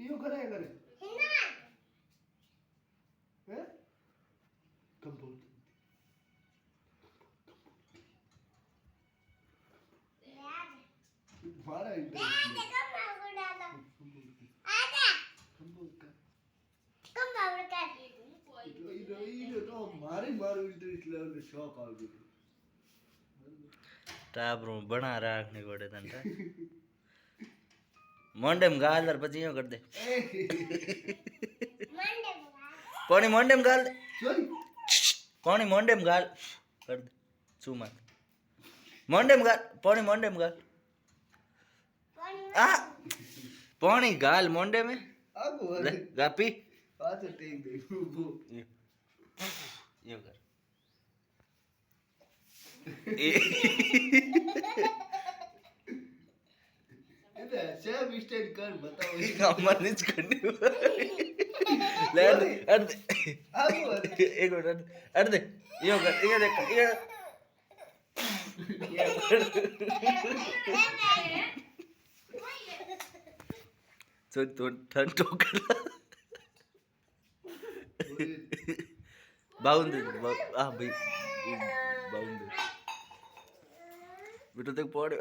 यो करे करे हैं कम बोल मारा मारे मारो એટલે શોખ આવી ગયો टाबरू बना રાખની પડે તને મોંડેમ ગાલ પછી શું કરી દે કોની મોંડેમ ગાલ દે કોની મોંડેમ ગાલ કર દે શું માર મોંડેમ ગાલ પોણી મોંડેમ ગાલ આ પોણી ગાલ મોંડે મે આગો લે ગાપી પાછો ટેક દે યો કર એટલે સેમ સ્ટેજ કર બતાવો એ કામમાં જ કરી લે અડ આગો એક મિનિટ અડ દે યો કર એ દેખ એ તો ઠંડો કર బాగుంది బాగుంది బిడ్డ పోడే